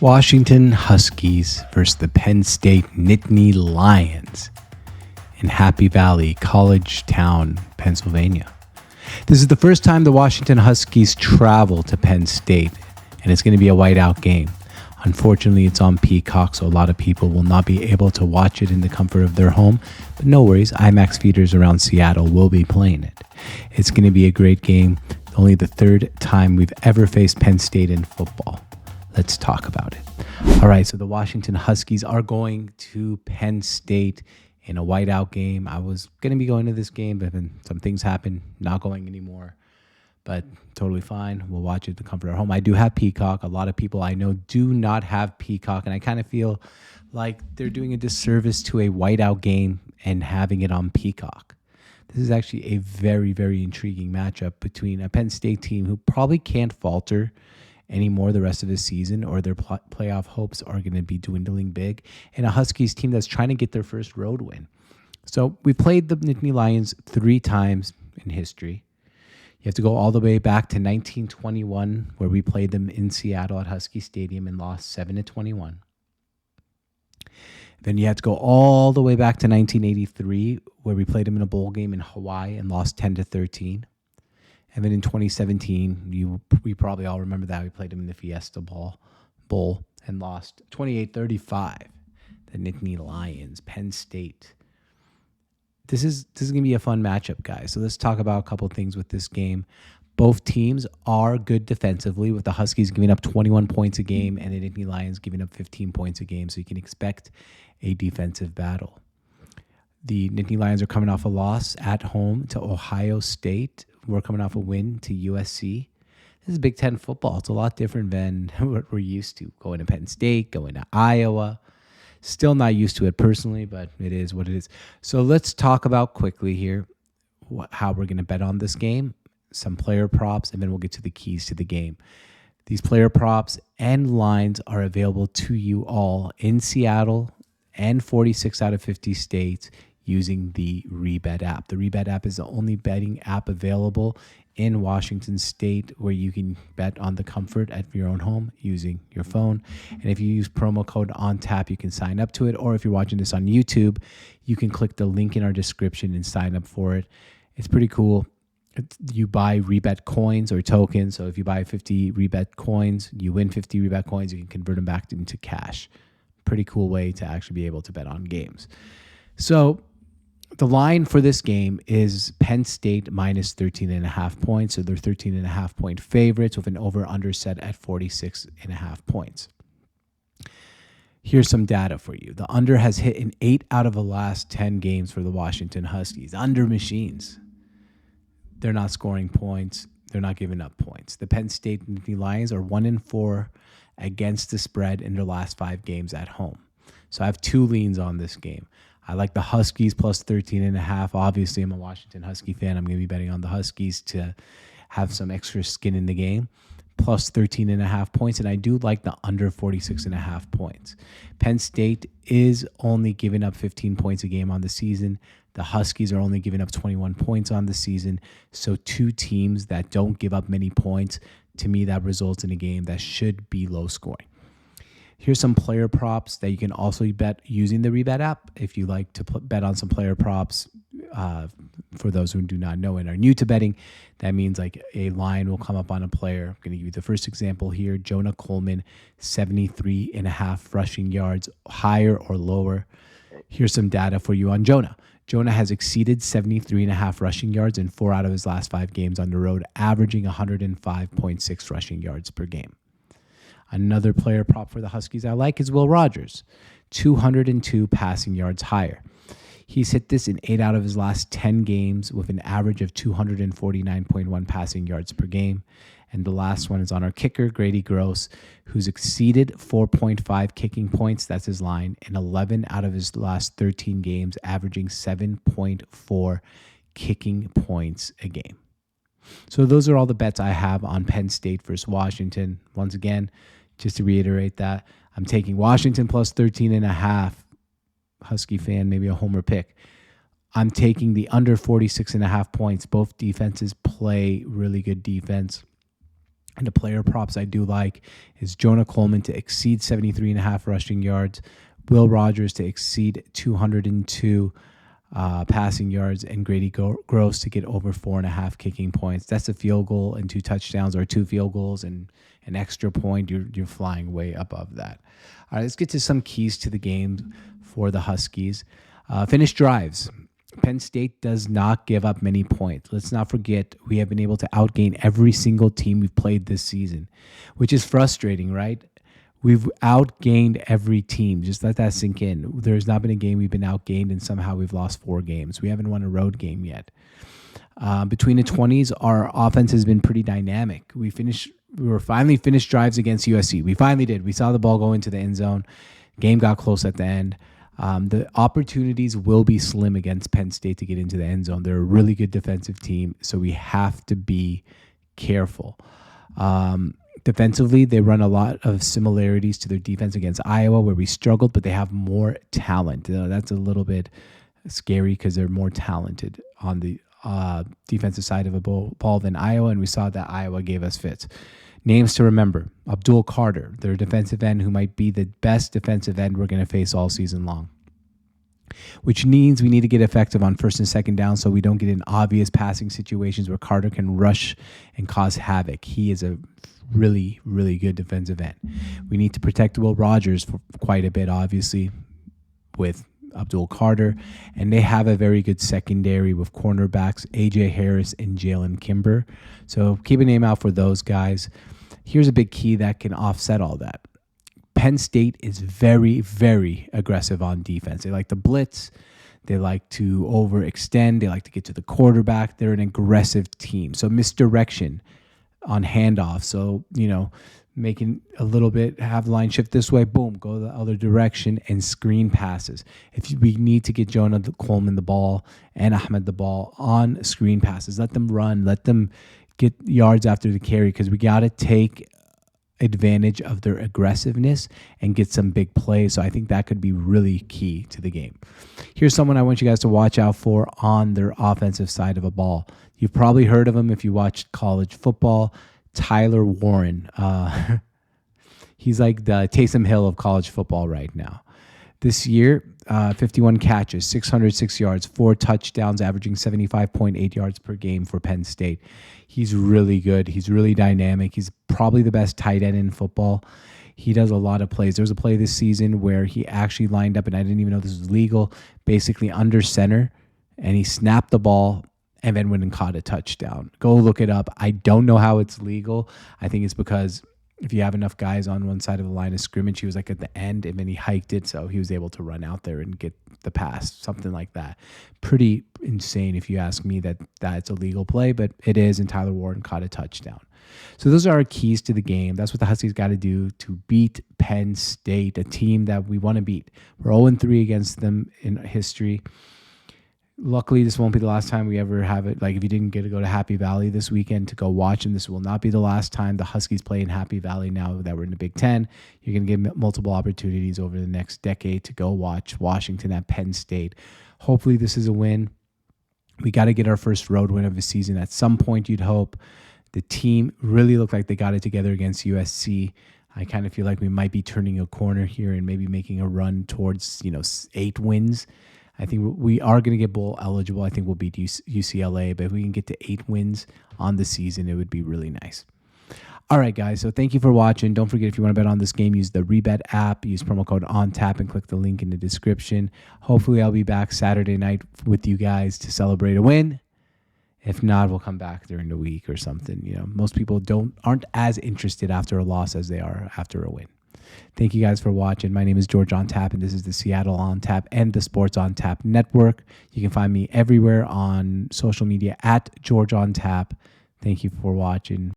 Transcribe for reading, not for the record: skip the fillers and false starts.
Washington Huskies versus the Penn State Nittany Lions in Happy Valley, College Town, Pennsylvania. This is the first time the Washington Huskies travel to Penn State, and it's going to be a whiteout game. Unfortunately, it's on Peacock, so a lot of people will not be able to watch it in the comfort of their home. But no worries, IMAX feeders around Seattle will be playing it. It's going to be a great game. Only the third time we've ever faced Penn State in football. Let's talk about it. All right, so the Washington Huskies are going to Penn State in a whiteout game. I was going to be going to this game, but then some things happened, not going anymore. But totally fine. We'll watch it at the comfort of our home. I do have Peacock. A lot of people I know do not have Peacock, and I kind of feel like they're doing a disservice to a whiteout game and having it on Peacock. This is actually a very, very intriguing matchup between a Penn State team who probably can't falter anymore the rest of the season, or their playoff hopes are going to be dwindling big, and a Huskies team that's trying to get their first road win. So we played the Nittany Lions 3 times in history. You have to go all the way back to 1921, where we played them in Seattle at Husky Stadium and lost 7-21. Then you have to go all the way back to 1983, where we played them in a bowl game in Hawaii and lost 10-13. And then in 2017, we probably all remember that. We played them in the Fiesta Bowl and lost 28-35. The Nittany Lions, Penn State. This is going to be a fun matchup, guys. So let's talk about a couple things with this game. Both teams are good defensively, with the Huskies giving up 21 points a game and the Nittany Lions giving up 15 points a game. So you can expect a defensive battle. The Nittany Lions are coming off a loss at home to Ohio State. We're coming off a win to USC. This is Big Ten football. It's a lot different than what we're used to. Going to Penn State, going to Iowa. Still not used to it personally, but it is what it is. So let's talk about quickly here how we're going to bet on this game, some player props, and then we'll get to the keys to the game. These player props and lines are available to you all in Seattle and 46 out of 50 states using the Rebet app. The Rebet app is the only betting app available in Washington State where you can bet on the comfort at your own home using your phone. And if you use promo code ONTAP, you can sign up to it. Or if you're watching this on YouTube, you can click the link in our description and sign up for it. It's pretty cool. You buy Rebet coins or tokens. So if you buy 50 Rebet coins, you win 50 Rebet coins, you can convert them back into cash. Pretty cool way to actually be able to bet on games. So the line for this game is Penn State minus 13.5 points. So they're 13.5 point favorites with an over-under set at 46.5 points. Here's some data for you. The under has hit in 8 out of the last 10 games for the Washington Huskies. Under machines. They're not scoring points. They're not giving up points. The Penn State Nittany Lions are 1-4 against the spread in their last 5 games at home. So I have 2 leans on this game. I like the Huskies plus 13.5. Obviously, I'm a Washington Husky fan. I'm going to be betting on the Huskies to have some extra skin in the game. Plus 13.5 points. And I do like the under 46.5 points. Penn State is only giving up 15 points a game on the season. The Huskies are only giving up 21 points on the season. So 2 teams that don't give up many points. To me, that results in a game that should be low scoring. Here's some player props that you can also bet using the Rebet app. If you like to bet on some player props, for those who do not know and are new to betting, that means like a line will come up on a player. I'm going to give you the first example here. Jonah Coleman, 73.5 rushing yards, higher or lower. Here's some data for you on Jonah. Jonah has exceeded 73.5 rushing yards in 4 out of his last 5 games on the road, averaging 105.6 rushing yards per game. Another player prop for the Huskies I like is Will Rogers, 202 passing yards higher. He's hit this in 8 out of his last 10 games with an average of 249.1 passing yards per game. And the last one is on our kicker, Grady Gross, who's exceeded 4.5 kicking points, that's his line, in 11 out of his last 13 games, averaging 7.4 kicking points a game. So those are all the bets I have on Penn State versus Washington. Once again, just to reiterate that, I'm taking Washington plus 13.5. Husky fan, maybe a homer pick. I'm taking the under 46.5 points. Both defenses play really good defense. And the player props I do like is Jonah Coleman to exceed 73.5 rushing yards, Will Rogers to exceed 202 passing yards, and Grady Gross to get over 4.5 kicking points. That's a field goal and 2 touchdowns, or 2 field goals and an extra point. You're flying way above that. All right, let's get to some keys to the game for the Huskies. Finish drives. Penn State does not give up many points. Let's not forget we have been able to outgain every single team we've played this season, which is frustrating, right? We've outgained every team. Just let that sink in. There's not been a game we've been outgained, and somehow we've lost 4 games. We haven't won a road game yet. Between the 20s, our offense has been pretty dynamic. We were finally finished drives against USC. We finally did. We saw the ball go into the end zone. Game got close at the end. The opportunities will be slim against Penn State to get into the end zone. They're a really good defensive team, so we have to be careful. Defensively, they run a lot of similarities to their defense against Iowa, where we struggled, but they have more talent. That's a little bit scary because they're more talented on the defensive side of a ball than Iowa, and we saw that Iowa gave us fits. Names to remember: Abdul Carter, their defensive end, who might be the best defensive end we're going to face all season long. Which means we need to get effective on first and second down so we don't get in obvious passing situations where Carter can rush and cause havoc. He is a really, really good defensive end. We need to protect Will Rogers for quite a bit, obviously, with Abdul Carter. And they have a very good secondary with cornerbacks A.J. Harris and Jalen Kimber. So keep a name out for those guys. Here's a big key that can offset all that. Penn State is very, very aggressive on defense. They like to blitz. They like to overextend. They like to get to the quarterback. They're an aggressive team. So misdirection on handoff. So, making a little bit, have the line shift this way, boom, go the other direction, and screen passes. We need to get Jonah Coleman the ball and Ahmed the ball on screen passes. Let them run. Let them get yards after the carry, because we got to take advantage of their aggressiveness and get some big plays. So I think that could be really key to the game. Here's someone I want you guys to watch out for on their offensive side of a ball. You've probably heard of him if you watched college football. Tyler Warren. He's like the Taysom Hill of college football right now. This year, 51 catches, 606 yards, 4 touchdowns, averaging 75.8 yards per game for Penn State. He's really good. He's really dynamic. He's probably the best tight end in football. He does a lot of plays. There was a play this season where he actually lined up, and I didn't even know this was legal, basically under center, and he snapped the ball and then went and caught a touchdown. Go look it up. I don't know how it's legal. I think it's because if you have enough guys on one side of the line of scrimmage, he was like at the end, and then he hiked it, so he was able to run out there and get the pass, something like that. Pretty insane if you ask me that's a legal play, but it is, and Tyler Warren caught a touchdown. So those are our keys to the game. That's what the Huskies got to do to beat Penn State, a team that we want to beat. We're 0-3 against them in history. Luckily, this won't be the last time we ever have it. Like, if you didn't get to go to Happy Valley this weekend to go watch them, this will not be the last time the Huskies play in Happy Valley now that we're in the Big Ten. You're going to get multiple opportunities over the next decade to go watch Washington at Penn State. Hopefully, this is a win. We got to get our first road win of the season at some point, you'd hope. The team really looked like they got it together against USC. I kind of feel like we might be turning a corner here and maybe making a run towards, 8 wins. I think we are going to get bowl eligible. I think we'll beat UCLA, but if we can get to 8 wins on the season, it would be really nice. All right, guys. So thank you for watching. Don't forget, if you want to bet on this game, use the Rebet app. Use promo code ONTAP and click the link in the description. Hopefully, I'll be back Saturday night with you guys to celebrate a win. If not, we'll come back during the week or something. Most people aren't as interested after a loss as they are after a win. Thank you guys for watching. My name is George on Tap, and this is the Seattle on Tap and the Sports on Tap Network. You can find me everywhere on social media at George on Tap. Thank you for watching.